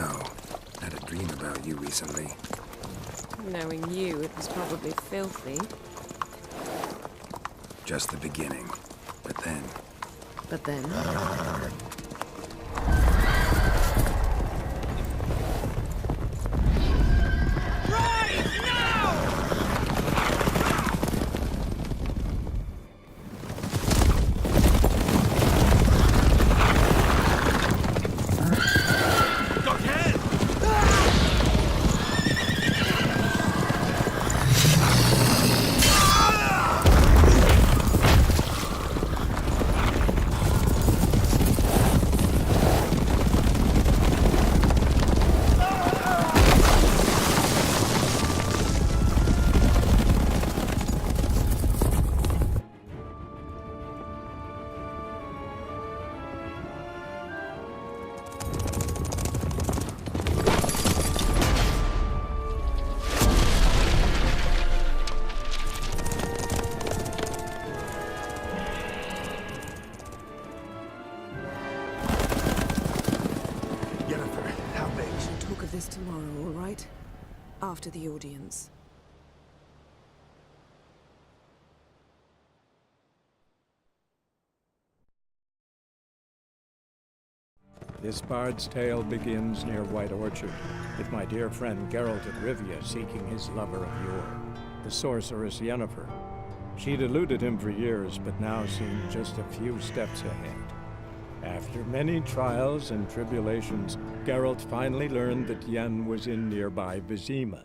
know. Had a dream about you recently. Knowing you, it was probably filthy. Just the beginning. But then... But then... Tomorrow, all right? After the audience. This bard's tale begins near White Orchard, with my dear friend Geralt of Rivia seeking his lover of yore, the sorceress Yennefer. She'd eluded him for years, but now seemed just a few steps ahead. After many trials and tribulations, Geralt finally learned that Yen was in nearby Vizima.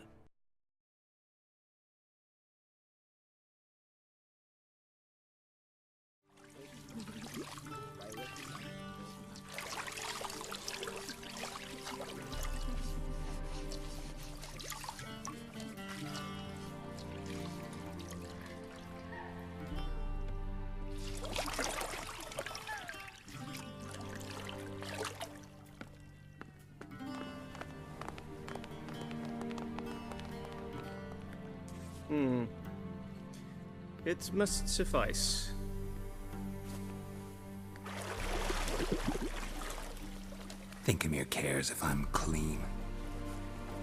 It must suffice. Thinkamere cares if I'm clean.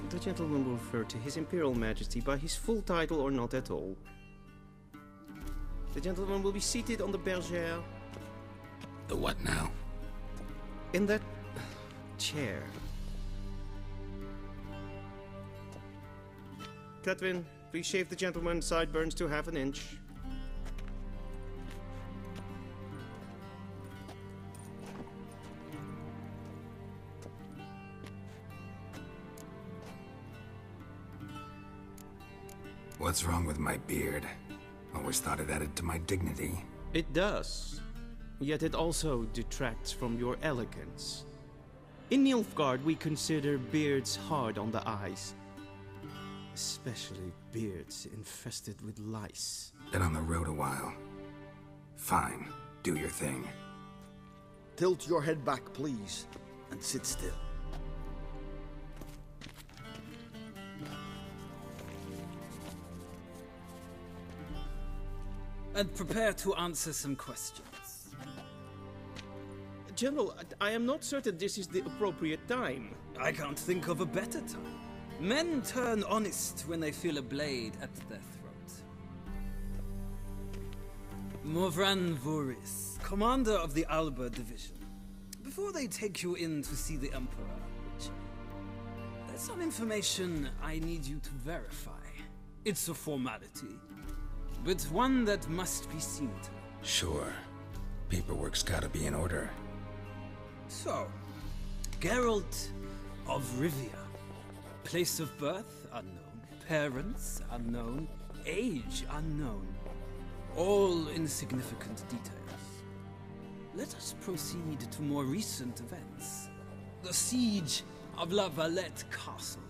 The gentleman will refer to His Imperial Majesty by his full title or not at all. The gentleman will be seated on the bergère. The what now? In that chair. Cletwin, please shave the gentleman's sideburns to half an inch. What's wrong with my beard? Always thought it added to my dignity. It does. Yet it also detracts from your elegance. In Nilfgaard, we consider beards hard on the eyes. Especially beards infested with lice. Been on the road a while. Fine. Do your thing. Tilt your head back, please, and sit still. And prepare to answer some questions. General, I am not certain this is the appropriate time. I can't think of a better time. Men turn honest when they feel a blade at their throat. Morvran Voorhis, commander of the Alba Division. Before they take you in to see the Emperor, there's some information I need you to verify. It's a formality, but one that must be seen to. Sure. Paperwork's gotta be in order. So, Geralt of Rivia. Place of birth unknown, parents unknown, age unknown. All insignificant details. Let us proceed to more recent events. The siege of La Valette Castle.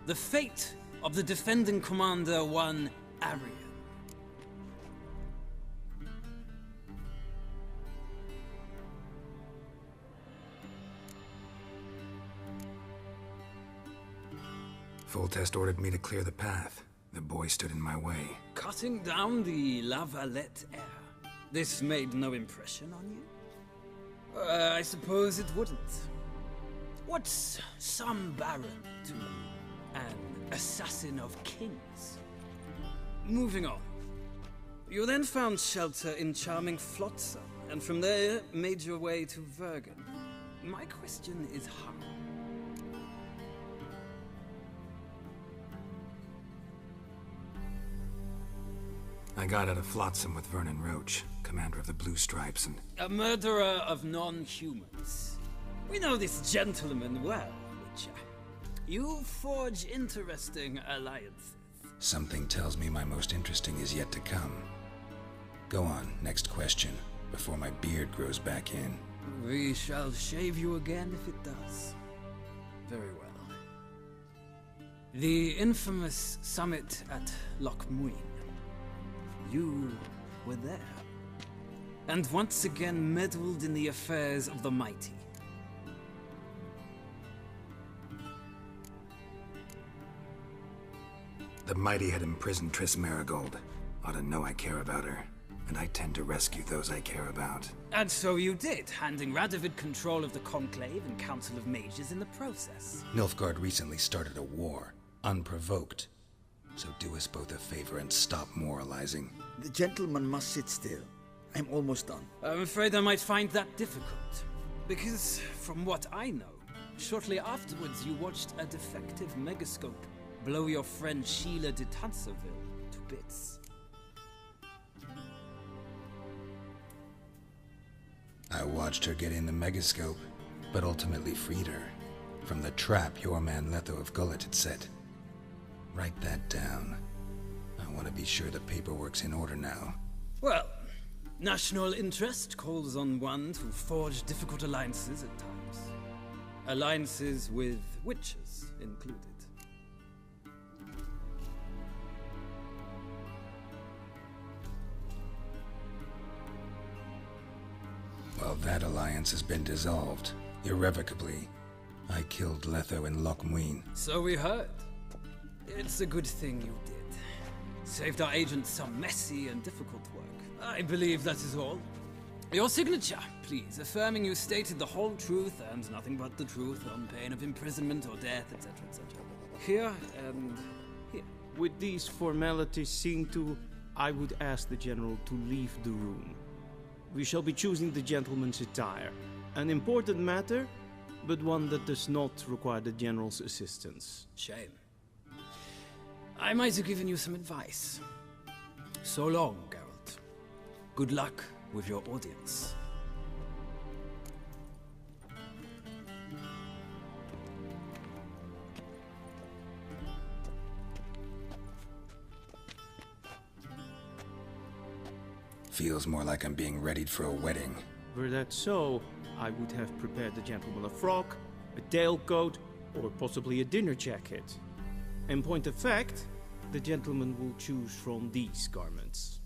The fate of the defending commander, one Arian. Foltest ordered me to clear the path. The boy stood in my way. Cutting down the La Valette heir. This made no impression on you? I suppose it wouldn't. What's some baron to an assassin of kings? Moving on. You then found shelter in charming Flotsam, and from there made your way to Vergen. My question is how? I got out of Flotsam with Vernon Roach, commander of the Blue Stripes, and... A murderer of non-humans. We know this gentleman well, Witcher. You forge interesting alliances. Something tells me my most interesting is yet to come. Go on, next question, before my beard grows back in. We shall shave you again if it does. Very well. The infamous summit at Loch Muin. You were there. And once again meddled in the affairs of the mighty. The mighty had imprisoned Triss Merigold. Ought to know I care about her, and I tend to rescue those I care about. And so you did, handing Radovid control of the Conclave and Council of Mages in the process. Nilfgaard recently started a war, unprovoked. So do us both a favor and stop moralizing. The gentleman must sit still. I'm almost done. I'm afraid I might find that difficult. Because, from what I know, shortly afterwards you watched a defective megascope blow your friend Sheila de Tanserville to bits. I watched her get in the megascope, but ultimately freed her from the trap your man Letho of Gullet had set. Write that down. I want to be sure the paperwork's in order now. Well, national interest calls on one to forge difficult alliances at times. Alliances with witches included. Well, that alliance has been dissolved, irrevocably. I killed Letho in Loch Muin. So we heard. It's a good thing you did. Saved our agent some messy and difficult work. I believe that is all. Your signature, please, affirming you stated the whole truth and nothing but the truth on pain of imprisonment or death, etc., etc. Here and here. With these formalities seen to, I would ask the General to leave the room. We shall be choosing the gentleman's attire. An important matter, but one that does not require the General's assistance. Shame. I might have given you some advice. So long, Geralt. Good luck with your audience. Feels more like I'm being readied for a wedding. Were that so, I would have prepared the gentleman a frock, a tailcoat, or possibly a dinner jacket. In point of fact, the gentleman will choose from these garments.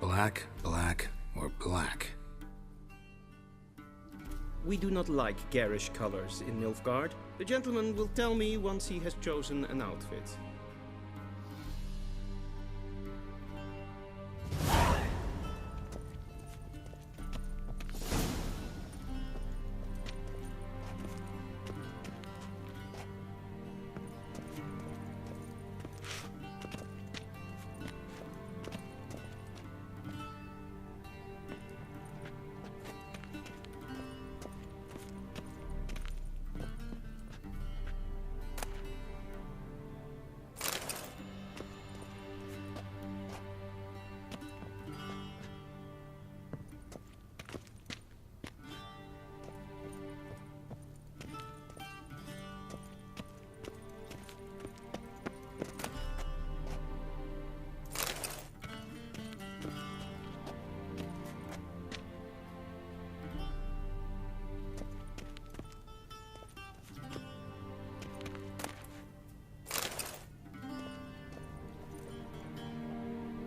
Black, black, or black? We do not like garish colors in Nilfgaard. The gentleman will tell me once he has chosen an outfit.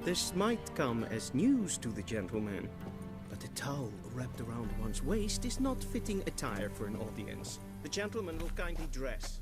This might come as news to the gentleman, but a towel wrapped around one's waist is not fitting attire for an audience. The gentleman will kindly dress.